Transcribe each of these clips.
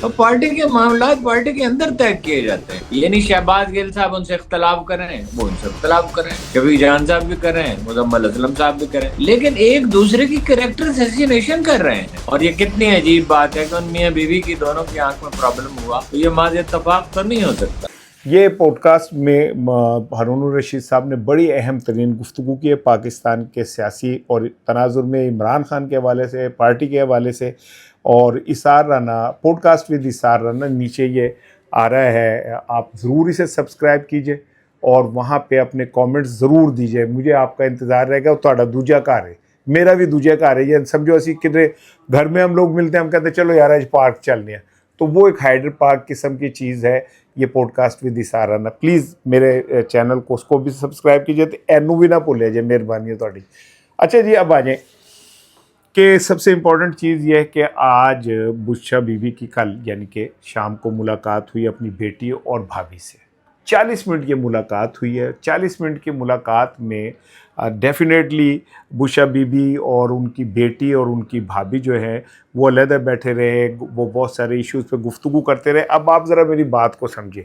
تو پارٹی کے معاملات پارٹی کے اندر طے کیے جاتے ہیں. یہ نہیں شہباز گل صاحب ان سے اختلاف کریں وہ ان سے اختلاف کریں, شفیق جہان صاحب بھی کریں, مزمل اسلم صاحب بھی کریں, لیکن ایک دوسرے کی کریکٹر اسیسینیشن کر رہے ہیں. اور یہ کتنی عجیب بات ہے کہ ان میاں بیوی کی دونوں کی آنکھ میں پرابلم ہوا تو یہ محض اتفاق تو نہیں ہو سکتا. یہ پوڈ کاسٹ میں ہارون الرشید صاحب نے بڑی اہم ترین گفتگو کی ہے پاکستان کے سیاسی اور تناظر میں, عمران خان کے حوالے سے, پارٹی کے حوالے سے. اور Asar Rana, podcast with Asar Rana, نیچے یہ آ رہا ہے, آپ ضرور اسے سبسکرائب کیجئے اور وہاں پہ اپنے کامنٹس ضرور دیجئے. مجھے آپ کا انتظار رہے گا. تہاڈا دوجا گھر ہے, میرا بھی دوجا گھر ہے. یہ سمجھو اسی کدھر گھر میں ہم لوگ ملتے ہیں, ہم کہتے ہیں چلو یار آج پارک چلنے ہیں, تو وہ ایک ہائیڈر پارک قسم کی چیز ہے یہ podcast with Asar Rana. Please میرے چینل کو اس کو بھی سبسکرائب کیجئے, تو اینو بھی نہ بھولے جائے, مہربانی ہے تہاڈی. اچھا جی, اب آ جائیں کہ سب سے امپورٹنٹ چیز یہ ہے کہ آج بشرا بی بی کی کل یعنی کہ شام کو ملاقات ہوئی اپنی بیٹی اور بھابھی سے. 40 منٹ کی ملاقات ہوئی ہے. 40 منٹ کی ملاقات میں ڈیفینیٹلی بشرا بی بی اور ان کی بیٹی اور ان کی بھابھی جو ہے وہ علیحدہ بیٹھے رہے, وہ بہت سارے ایشوز پہ گفتگو کرتے رہے. اب آپ ذرا میری بات کو سمجھیں.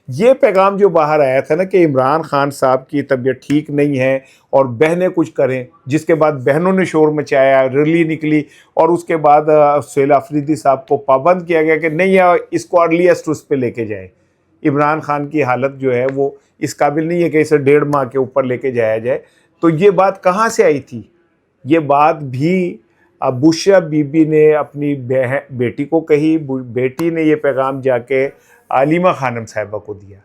یہ پیغام جو باہر آیا تھا نا کہ عمران خان صاحب کی طبیعت ٹھیک نہیں ہے اور بہنیں کچھ کریں, جس کے بعد بہنوں نے شور مچایا, ریلی نکلی, اور اس کے بعد سہیل آفریدی صاحب کو پابند کیا گیا کہ نہیں اس کو ارلیسٹ اس پہ لے کے جائیں. عمران خان کی حالت جو ہے وہ اس قابل نہیں ہے کہ اسے 1.5 ماہ کے اوپر لے کے جایا جائے. تو یہ بات کہاں سے آئی تھی؟ یہ بات بھی بشرا بی بی نے اپنی بیٹی کو کہی. بیٹی نے یہ پیغام جا کے علیمہ خانم صاحبہ کو دیا.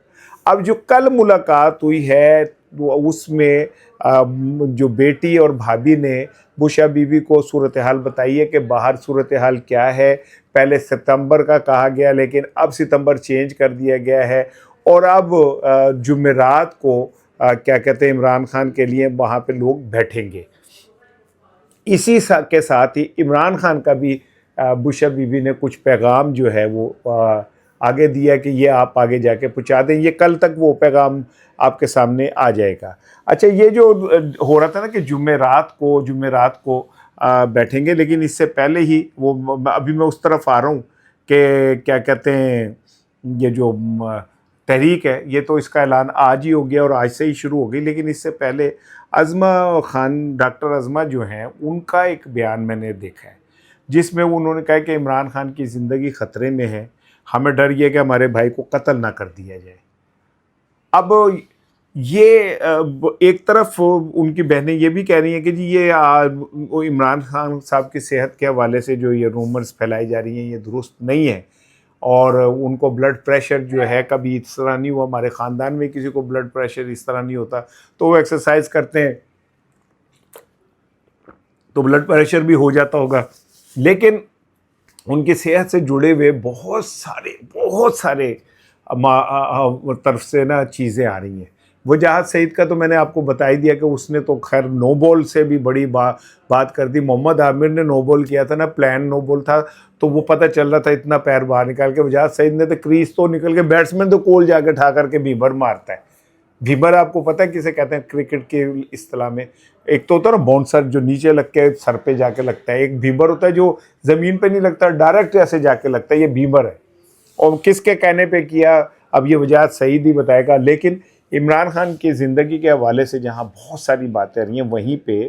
اب جو کل ملاقات ہوئی ہے اس میں جو بیٹی اور بھابھی نے بشرا بی بی کو صورتحال بتائی ہے کہ باہر صورتحال کیا ہے. پہلے ستمبر کا کہا گیا لیکن اب ستمبر چینج کر دیا گیا ہے, اور اب جمعرات کو کیا کہتے ہیں عمران خان کے لیے وہاں پہ لوگ بیٹھیں گے. اسی کے ساتھ ہی عمران خان کا بھی بشرا بی بی نے کچھ پیغام جو ہے وہ آگے دیا کہ یہ آپ آگے جا کے پہنچا دیں. یہ کل تک وہ پیغام آپ کے سامنے آ جائے گا. اچھا, یہ جو ہو رہا تھا نا کہ جمعرات کو بیٹھیں گے, لیکن اس سے پہلے ہی وہ ابھی میں اس طرف آ رہا ہوں کہ کیا کہتے ہیں یہ جو تحریک ہے یہ تو اس کا اعلان آج ہی ہو گیا اور آج سے ہی شروع ہو گئی. لیکن اس سے پہلے عظمہ خان, ڈاکٹر عظمہ جو ہیں, ان کا ایک بیان میں نے دیکھا ہے جس میں انہوں نے کہا کہ عمران خان کی زندگی خطرے میں ہے, ہمیں ڈر یہ کہ ہمارے بھائی کو قتل نہ کر دیا جائے. اب یہ ایک طرف ان کی بہنیں یہ بھی کہہ رہی ہیں کہ جی یہ عمران خان صاحب کی صحت کے حوالے سے جو یہ رومرز پھیلائی جا رہی ہیں یہ درست نہیں ہے, اور ان کو بلڈ پریشر جو ہے کبھی اس طرح نہیں ہوا, ہمارے خاندان میں کسی کو بلڈ پریشر اس طرح نہیں ہوتا, تو وہ ایکسرسائز کرتے ہیں تو بلڈ پریشر بھی ہو جاتا ہوگا. لیکن ان کی صحت سے جڑے ہوئے بہت سارے طرف سے نا چیزیں آ رہی ہیں. وجاہت سعید کا تو میں نے آپ کو بتا ہی دیا کہ اس نے تو خیر نو بال سے بھی بڑی بات کر دی. محمد عامر نے نو بال کیا تھا نا, پلان نو بال تھا, تو وہ پتہ چل رہا تھا اتنا پیر باہر نکال کے. وجاہت سعید نے تو کریز تو نکل کے, بیٹسمین تو کول جا کے اٹھا کر کے بھیبر مارتا ہے. بھیبر آپ کو پتہ ہے کسے کہتے ہیں کرکٹ کے اصطلاح میں؟ ایک تو ہوتا ہے نا باؤنسر جو نیچے لگ کے سر پہ جا کے لگتا ہے, ایک بھیبر ہوتا ہے جو زمین پہ نہیں لگتا, ڈائریکٹ ایسے جا کے لگتا ہے, یہ بھیبر ہے. اور کس کے کہنے پہ کیا اب یہ وجاہت سعید ہی بتائے گا. لیکن عمران خان کی زندگی کے حوالے سے جہاں بہت ساری باتیں آ رہی ہیں, وہیں پہ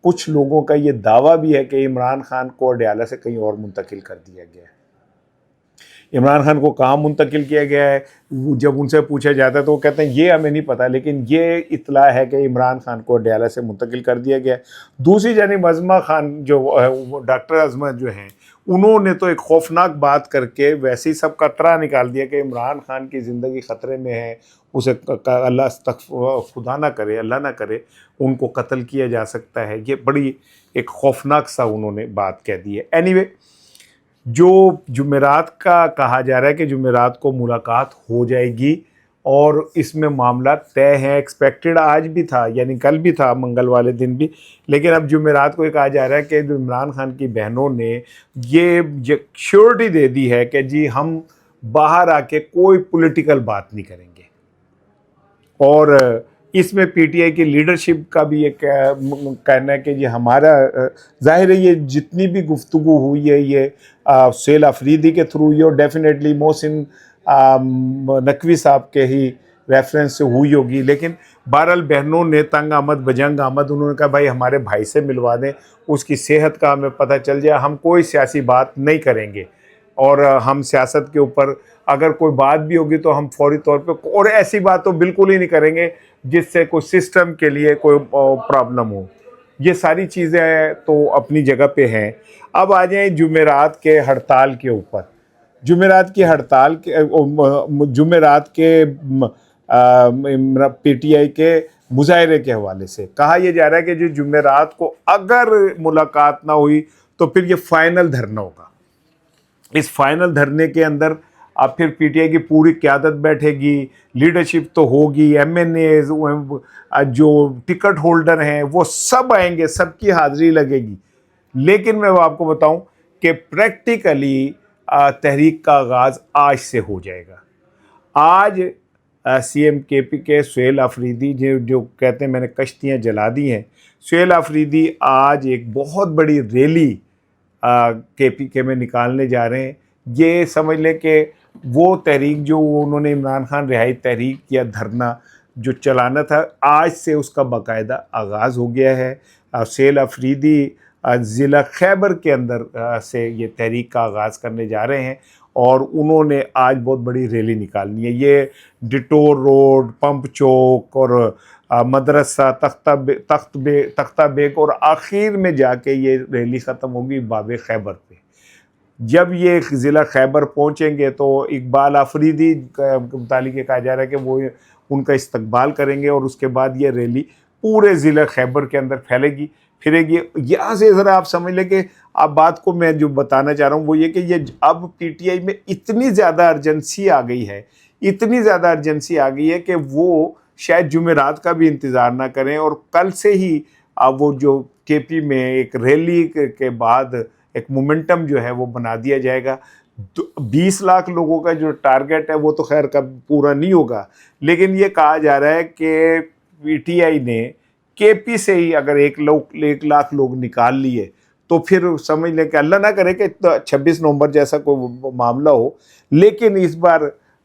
کچھ لوگوں کا یہ دعویٰ بھی ہے کہ عمران خان کو اڈیالہ سے کہیں اور منتقل کر دیا گیا ہے. عمران خان کو کہاں منتقل کیا گیا ہے جب ان سے پوچھا جاتا ہے تو وہ کہتے ہیں یہ ہمیں نہیں پتہ, لیکن یہ اطلاع ہے کہ عمران خان کو اڈیالہ سے منتقل کر دیا گیا ہے. دوسری جانب عظمہ خان جو ڈاکٹر عظمہ جو ہیں, انہوں نے تو ایک خوفناک بات کر کے ویسے ہی سب کا طرح نکال دیا کہ عمران خان کی زندگی خطرے میں ہے, اسے اللہ خدا نہ کرے, اللہ نہ کرے ان کو قتل کیا جا سکتا ہے. یہ بڑی ایک خوفناک سا انہوں نے بات کہہ دی ہے. اینی وے, جو جمعرات کا کہا جا رہا ہے کہ جمعرات کو ملاقات ہو جائے گی اور اس میں معاملات طے ہیں. ایکسپیکٹڈ آج بھی تھا, یعنی کل بھی تھا, منگل والے دن بھی, لیکن اب جمعرات کو یہ کہا جا رہا ہے کہ عمران خان کی بہنوں نے یہ شیورٹی دے دی ہے کہ جی ہم باہر آ کے کوئی پولیٹیکل بات نہیں کریں گے, اور اس میں پی ٹی آئی کی لیڈرشپ کا بھی یہ کہنا ہے کہ یہ ہمارا ظاہر ہے یہ جتنی بھی گفتگو ہوئی ہے یہ سہیل آفریدی کے تھرو ہوئی اور ڈیفینیٹلی محسن نقوی صاحب کے ہی ریفرنس سے ہوئی ہوگی، لیکن بہرحال بہنوں نے تنگ آمد بجنگ آمد انہوں نے کہا بھائی ہمارے بھائی سے ملوا دیں، اس کی صحت کا ہمیں پتہ چل جائے، ہم کوئی سیاسی بات نہیں کریں گے اور ہم سیاست کے اوپر اگر کوئی بات بھی ہوگی تو ہم فوری طور پہ اور ایسی بات تو بالکل ہی نہیں کریں گے جس سے کوئی سسٹم کے لیے کوئی پرابلم ہو۔ یہ ساری چیزیں تو اپنی جگہ پہ ہیں۔ اب آ جائیں جمعرات کے ہڑتال کے اوپر۔ جمعرات کی ہڑتال کے جمعرات کے پی ٹی آئی کے مظاہرے کے حوالے سے کہا یہ جا رہا ہے کہ جو جمعرات کو اگر ملاقات نہ ہوئی تو پھر یہ فائنل دھرنا ہوگا۔ اس فائنل دھرنے کے اندر اب پھر پی ٹی آئی کی پوری قیادت بیٹھے گی، لیڈرشپ تو ہوگی، ایم این ایز جو ٹکٹ ہولڈر ہیں وہ سب آئیں گے، سب کی حاضری لگے گی۔ لیکن میں آپ کو بتاؤں کہ پریکٹیکلی تحریک کا آغاز آج سے ہو جائے گا۔ آج سی ایم کے پی کے سہیل آفریدی جو کہتے ہیں میں نے کشتیاں جلا دی ہیں، سہیل آفریدی آج ایک بہت بڑی ریلی کے پی کے میں نکالنے جا رہے ہیں۔ یہ سمجھ لیں کہ وہ تحریک جو انہوں نے عمران خان رہائی تحریک یا دھرنا جو چلانا تھا، آج سے اس کا باقاعدہ آغاز ہو گیا ہے۔ سہیل آفریدی ضلع خیبر کے اندر سے یہ تحریک کا آغاز کرنے جا رہے ہیں اور انہوں نے آج بہت بڑی ریلی نکالنی ہے۔ یہ ڈٹور روڈ، پمپ چوک اور مدرسہ تختہ بیگ اور آخر میں جا کے یہ ریلی ختم ہوگی باب خیبر پہ۔ جب یہ ضلع خیبر پہنچیں گے تو اقبال آفریدی کا متعلق کہا جا رہا ہے کہ وہ ان کا استقبال کریں گے اور اس کے بعد یہ ریلی پورے ضلع خیبر کے اندر پھرے گی۔ یہاں سے ذرا آپ سمجھ لیں کہ اب بات کو میں جو بتانا چاہ رہا ہوں وہ یہ کہ یہ اب پی ٹی آئی میں اتنی زیادہ ارجنسی آ گئی ہے کہ وہ شاید جمعرات کا بھی انتظار نہ کریں اور کل سے ہی وہ جو کے پی میں ایک ریلی کے بعد ایک مومنٹم جو ہے وہ بنا دیا جائے گا۔ 20 لاکھ لوگوں کا جو ٹارگٹ ہے وہ تو خیر کب پورا نہیں ہوگا، لیکن یہ کہا جا رہا ہے کہ پی ٹی آئی نے کے پی سے ہی اگر 1 لاکھ لوگ نکال لیے تو پھر سمجھ لیں کہ اللہ نہ کرے کہ 26 نومبر جیسا کوئی معاملہ ہو، لیکن اس بار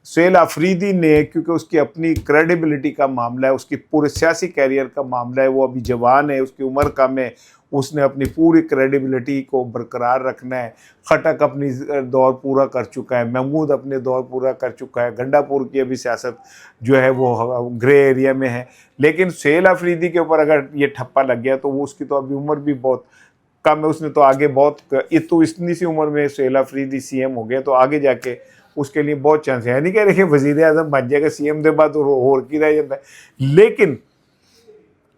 سہیل آفریدی نے کیونکہ اس کی اپنی کریڈیبلٹی کا معاملہ ہے، اس کی پورے سیاسی کیریئر کا معاملہ ہے، وہ ابھی جوان ہے، اس کی عمر کم ہے، اس نے اپنی پوری کریڈیبلٹی کو برقرار رکھنا ہے۔ خٹک اپنی دور پورا کر چکا ہے، محمود اپنے دور پورا کر چکا ہے، گنڈا پور کی ابھی سیاست جو ہے وہ گرے ایریا میں ہے، لیکن سہیل آفریدی کے اوپر اگر یہ ٹھپا لگ گیا تو وہ اس کی تو ابھی عمر بھی بہت کم ہے، اس نے تو آگے بہت اتنی سی عمر میں سہیل آفریدی سی ایم ہو گیا تو آگے جا کے اس کے لیے بہت چانس ہے۔ نہیں کہہ رہے کہ وزیر اعظم بن جائے گا سی ایم دے بعد اور کی رہ جاتا ہے، لیکن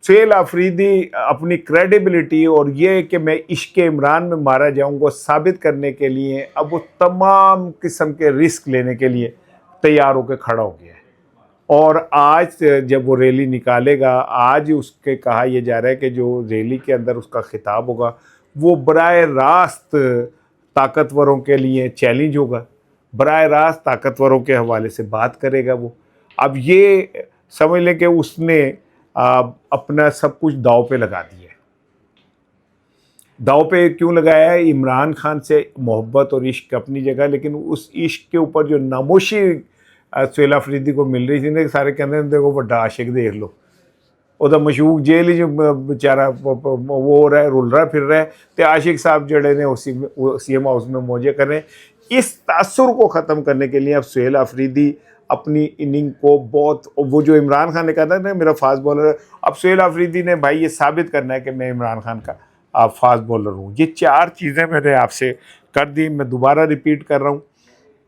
سہیل آفریدی اپنی کریڈیبلٹی اور یہ کہ میں عشق عمران میں مارا جاؤں گا ثابت کرنے کے لیے اب وہ تمام قسم کے رسک لینے کے لیے تیار ہو کے کھڑا ہو گیا ہے۔ اور آج جب وہ ریلی نکالے گا، آج اس کے کہا یہ جا رہا ہے کہ جو ریلی کے اندر اس کا خطاب ہوگا وہ براہ راست طاقتوروں کے لیے چیلنج ہوگا، براہ راست طاقتوروں کے حوالے سے بات کرے گا وہ۔ اب یہ سمجھ لیں کہ اس نے اپنا سب کچھ داؤ پہ لگا دیا ہے۔ داؤ پہ کیوں لگایا ہے؟ عمران خان سے محبت اور عشق اپنی جگہ، لیکن اس عشق کے اوپر جو ناموشی سہیل آفریدی کو مل رہی تھی نا، سارے کہتے ہیں دیکھو بڑا عاشق دیکھ لو، وہ تو مشوق جیل ہی جو بیچارہ وہ ہو رہا ہے، رول رہا پھر رہا ہے، تو عاشق صاحب جڑے نے سی ایم ہاؤس میں موجے کر رہے ہیں۔ اس تاثر کو ختم کرنے کے لیے اب سہیل آفریدی اپنی اننگ کو بہت، وہ جو عمران خان نے کہا تھا نا میرا فاسٹ بالر ہے، اب سہیل آفریدی نے بھائی یہ ثابت کرنا ہے کہ میں عمران خان کا فاسٹ بالر ہوں۔ یہ 4 چیزیں میں نے آپ سے کر دی، میں دوبارہ ریپیٹ کر رہا ہوں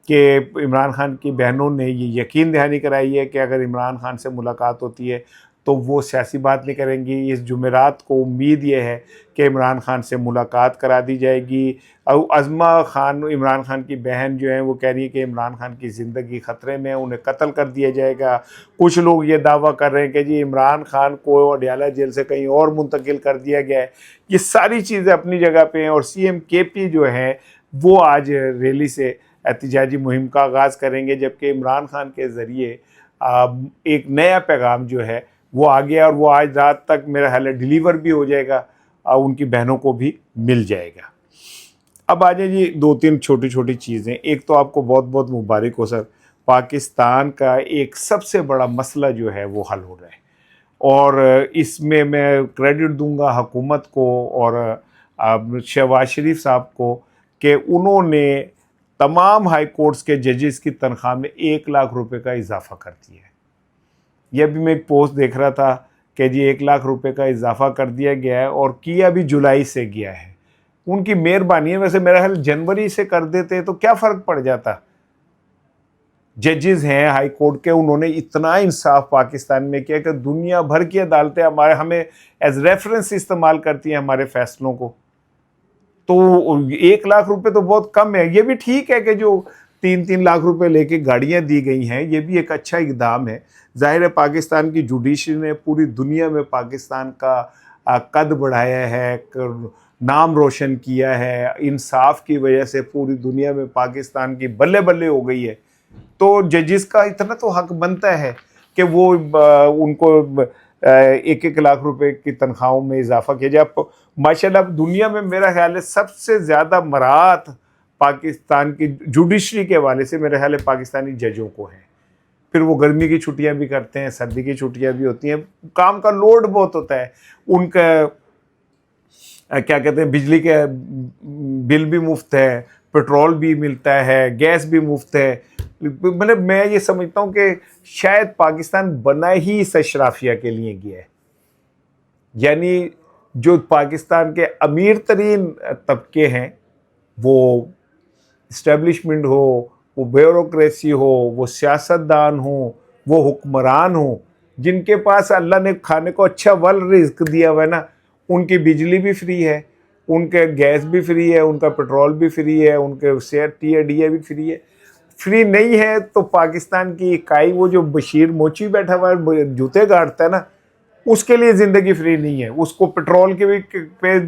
کہ عمران خان کی بہنوں نے یہ یقین دہانی کرائی ہے کہ اگر عمران خان سے ملاقات ہوتی ہے تو وہ سیاسی بات نہیں کریں گی۔ اس جمعرات کو امید یہ ہے کہ عمران خان سے ملاقات کرا دی جائے گی۔ عظمہ خان عمران خان کی بہن جو ہیں وہ کہہ رہی ہے کہ عمران خان کی زندگی خطرے میں ہے، انہیں قتل کر دیا جائے گا۔ کچھ لوگ یہ دعویٰ کر رہے ہیں کہ جی عمران خان کو اڈیالہ جیل سے کہیں اور منتقل کر دیا گیا ہے۔ یہ ساری چیزیں اپنی جگہ پہ ہیں، اور سی ایم کے پی جو ہے وہ آج ریلی سے احتجاجی مہم کا آغاز کریں گے، جبکہ عمران خان کے ذریعے ایک نیا پیغام جو ہے وہ آ گیا اور وہ آج رات تک میرا خیال ہے ڈیلیور بھی ہو جائے گا اور ان کی بہنوں کو بھی مل جائے گا۔ اب آ جائیں جی 2-3 چھوٹی چھوٹی چیزیں۔ ایک تو آپ کو بہت بہت مبارک ہو سر، پاکستان کا ایک سب سے بڑا مسئلہ جو ہے وہ حل ہو رہا ہے، اور اس میں کریڈٹ دوں گا حکومت کو اور شہباز شریف صاحب کو کہ انہوں نے تمام ہائی کورٹس کے ججز کی تنخواہ میں 1 لاکھ روپے کا اضافہ کر دیا ہے۔ یہ بھی میں ایک پوسٹ دیکھ رہا تھا کہ جی 1 لاکھ روپے کا اضافہ کر دیا گیا ہے، اور کیا بھی جولائی سے گیا ہے۔ ان کی مہربانی ہے، ویسے میرا خیال جنوری سے کر دیتے تو کیا فرق پڑ جاتا۔ ججز ہیں ہائی کورٹ کے، انہوں نے اتنا انصاف پاکستان میں کیا کہ دنیا بھر کی عدالتیں ہمیں ایز ریفرنس استعمال کرتی ہیں ہمارے فیصلوں کو۔ تو 1 لاکھ روپے تو بہت کم ہے۔ یہ بھی ٹھیک ہے کہ جو 3 لاکھ روپے لے کے گاڑیاں دی گئی ہیں، یہ بھی ایک اچھا اقدام ہے۔ ظاہر ہے پاکستان کی جوڈیشری نے پوری دنیا میں پاکستان کا قد بڑھایا ہے، نام روشن کیا ہے، انصاف کی وجہ سے پوری دنیا میں پاکستان کی بلے بلے ہو گئی ہے۔ تو ججز کا اتنا تو حق بنتا ہے کہ وہ ان کو 1 لاکھ روپے کی تنخواہوں میں اضافہ کیا جائے۔ ماشاءاللہ دنیا میں میرا خیال ہے سب سے زیادہ مراعات پاکستان کی جوڈیشری کے حوالے سے میرے خیال ہے پاکستانی ججوں کو ہیں۔ پھر وہ گرمی کی چھٹیاں بھی کرتے ہیں، سردی کی چھٹیاں بھی ہوتی ہیں، کام کا لوڈ بہت ہوتا ہے۔ ان کا کیا کہتے ہیں، بجلی کے بل بھی مفت ہے، پیٹرول بھی ملتا ہے، گیس بھی مفت ہے۔ مطلب میں یہ سمجھتا ہوں کہ شاید پاکستان بنا ہی اس اشرافیہ کے لیے گیا ہے، یعنی جو پاکستان کے امیر ترین طبقے ہیں، وہ اسٹیبلشمنٹ ہو، وہ بیوروکریسی ہو، وہ سیاستدان ہوں، وہ حکمران ہوں، جن کے پاس اللہ نے کھانے کو اچھا ول رزق دیا ہوا ہے نا، ان کی بجلی بھی فری ہے، ان کے گیس بھی فری ہے، ان کا پیٹرول بھی فری ہے، ان کے ٹی ڈی اے بھی فری ہے۔ فری نہیں ہے تو پاکستان کی اکائی، وہ جو بشیر موچی بیٹھا ہوا ہے جوتے گاڑتا ہے نا، اس کے لیے زندگی فری نہیں ہے۔ اس کو پیٹرول کے بھی پہ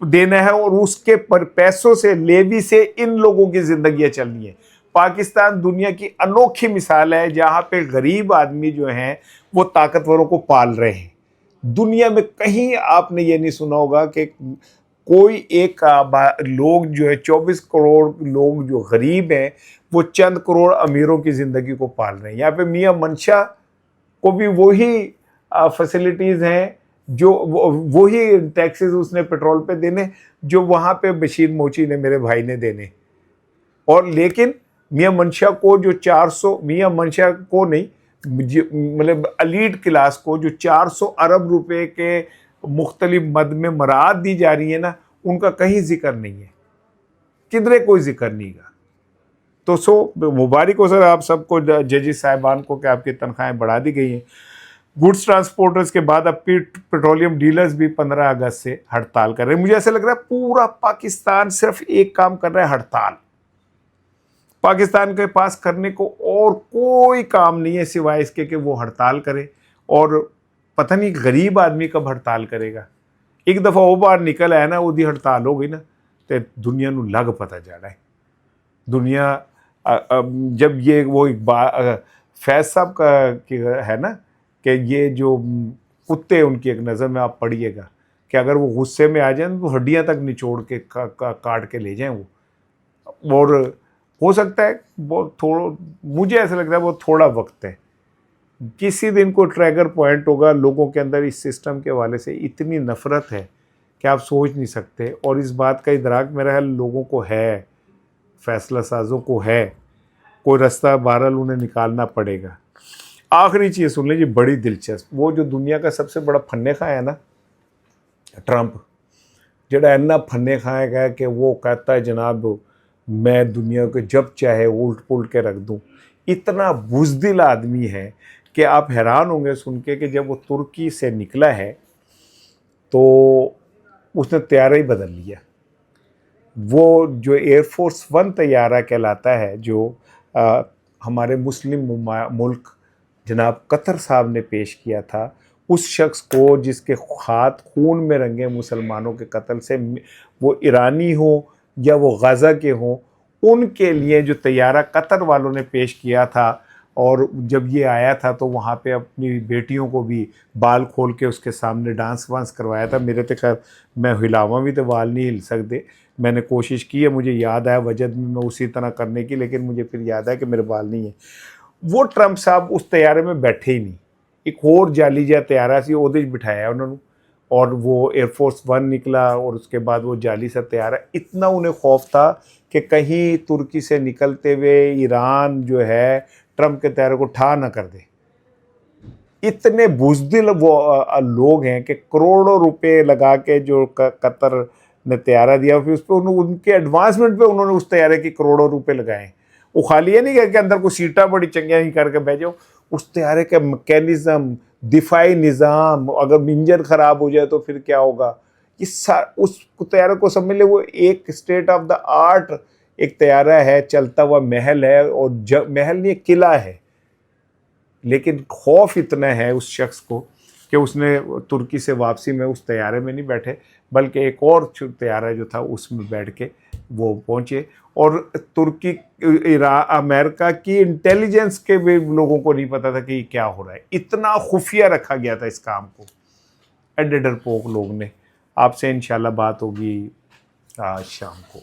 دینا ہے، اور اس کے پیسوں سے، لیوی سے ان لوگوں کی زندگیاں چلنی ہیں۔ پاکستان دنیا کی انوکھی مثال ہے جہاں پہ غریب آدمی جو ہیں وہ طاقتوروں کو پال رہے ہیں۔ دنیا میں کہیں آپ نے یہ نہیں سنا ہوگا کہ کوئی ایک لوگ جو ہے 24 کروڑ لوگ جو غریب ہیں وہ چند کروڑ امیروں کی زندگی کو پال رہے ہیں۔ یہاں پہ میاں منشا کو بھی وہی فیسلٹیز ہیں، جو وہی ٹیکسز اس نے پیٹرول پہ دینے جو وہاں پہ بشیر موچی نے، میرے بھائی نے، دینے۔ اور لیکن میاں منشا کو جو 400، میاں منشا کو نہیں، مطلب الیٹ کلاس کو جو 400 ارب روپے کے مختلف مد میں مراعات دی جا رہی ہیں نا، ان کا کہیں ذکر نہیں ہے، کدھرے کوئی ذکر نہیں گا۔ تو مبارک ہو سر آپ سب کو، ججز صاحبان کو، کہ آپ کی تنخواہیں بڑھا دی گئی ہیں۔ گڈس ٹرانسپورٹرز کے بعد اب پیٹرولیم ڈیلرز بھی 15 اگست سے ہڑتال کر رہے ہیں۔ مجھے ایسا لگ رہا ہے پورا پاکستان صرف ایک کام کر رہا ہے، ہڑتال۔ پاکستان کے پاس کرنے کو اور کوئی کام نہیں ہے سوائے اس کے کہ وہ ہڑتال کرے، اور پتہ نہیں غریب آدمی کب ہڑتال کرے گا۔ ایک دفعہ وہ باہر نکل آیا نا، وہ دی ہڑتال ہو گئی نا، تو دنیا نو لگ پتہ جا رہا ہے۔ دنیا جب یہ وہ فیض صاحب کا ہے نا کہ یہ جو کتے، ان کی ایک نظر میں آپ پڑھیے گا کہ اگر وہ غصے میں آ جائیں تو ہڈیاں تک نچوڑ کے کاٹ کے لے جائیں وہ، اور ہو سکتا ہے بہت تھوڑا، مجھے ایسا لگتا ہے بہت تھوڑا وقت ہے، کسی دن کو ٹریگر پوائنٹ ہوگا لوگوں کے اندر۔ اس سسٹم کے حوالے سے اتنی نفرت ہے کہ آپ سوچ نہیں سکتے، اور اس بات کا ادراک میرا خیال لوگوں کو ہے، فیصلہ سازوں کو ہے، کوئی رستہ بہرحال انہیں نکالنا پڑے گا۔ آخری چیز سن لیں جی، بڑی دلچسپ، وہ جو دنیا کا سب سے بڑا پھنے خواہ ہے نا، ٹرمپ، جڑا اینا پھنے خواہ ہے کہ وہ کہتا ہے جناب میں دنیا کو جب چاہے الٹ پلٹ کے رکھ دوں۔ اتنا بزدل آدمی ہے کہ آپ حیران ہوں گے سن کے کہ جب وہ ترکی سے نکلا ہے تو اس نے طیارہ ہی بدل لیا۔ وہ جو ایئر فورس 1 طیارہ کہلاتا ہے، جو ہمارے مسلم ملک جناب قطر صاحب نے پیش کیا تھا، اس شخص کو جس کے ہاتھ خون میں رنگے مسلمانوں کے قتل سے، وہ ایرانی ہوں یا وہ غزہ کے ہوں، ان کے لیے جو طیارہ قطر والوں نے پیش کیا تھا اور جب یہ آیا تھا تو وہاں پہ اپنی بیٹیوں کو بھی بال کھول کے اس کے سامنے ڈانس وانس کروایا تھا. میرے تو خیر میں ہلاواں بھی تو بال نہیں ہل سکتے, میں نے کوشش کی ہے, مجھے یاد آیا وجد میں اسی طرح کرنے کی, لیکن مجھے پھر یاد ہے کہ میرے بال نہیں ہیں. وہ ٹرمپ صاحب اس طیارے میں بیٹھے ہی نہیں, ایک اور جعلی جہا طیارہ سی وہ بٹھایا انہوں نے, اور وہ ایئر فورس 1 نکلا, اور اس کے بعد وہ جعلی سا طیارہ. اتنا انہیں خوف تھا کہ کہیں ترکی سے نکلتے ہوئے ایران جو ہے ٹرمپ کے طیارے کو ٹھا نہ کر دے. اتنے بزدل وہ لوگ ہیں کہ کروڑوں روپے لگا کے جو قطر نے طیارہ دیا, پھر اس پہ ان کے ایڈوانسمنٹ پہ انہوں نے اس طیارے کی کروڑوں روپے لگائے. وہ خالی یہ نہیں کہ اندر کوئی سیٹاں بڑی چنگیاں نہیں کر کے بھیجو, اس طیارے کا میکینزم, دفاعی نظام, اگر انجن خراب ہو جائے تو پھر کیا ہوگا. اس طیارے کو سمجھ لے وہ ایک اسٹیٹ آف دا آرٹ ایک طیارہ ہے, چلتا ہوا محل ہے, اور محل نہیں ایک قلعہ ہے. لیکن خوف اتنا ہے اس شخص کو کہ اس نے ترکی سے واپسی میں اس طیارے میں نہیں بیٹھے, بلکہ ایک اور طیارہ جو تھا اس میں بیٹھ کے وہ پہنچے. اور ترکی امریکہ کی انٹیلیجنس کے بھی لوگوں کو نہیں پتا تھا کہ یہ کیا ہو رہا ہے. اتنا خفیہ رکھا گیا تھا اس کام کو ایڈے ڈرپوک لوگ نے. آپ سے انشاءاللہ بات ہوگی آج شام کو.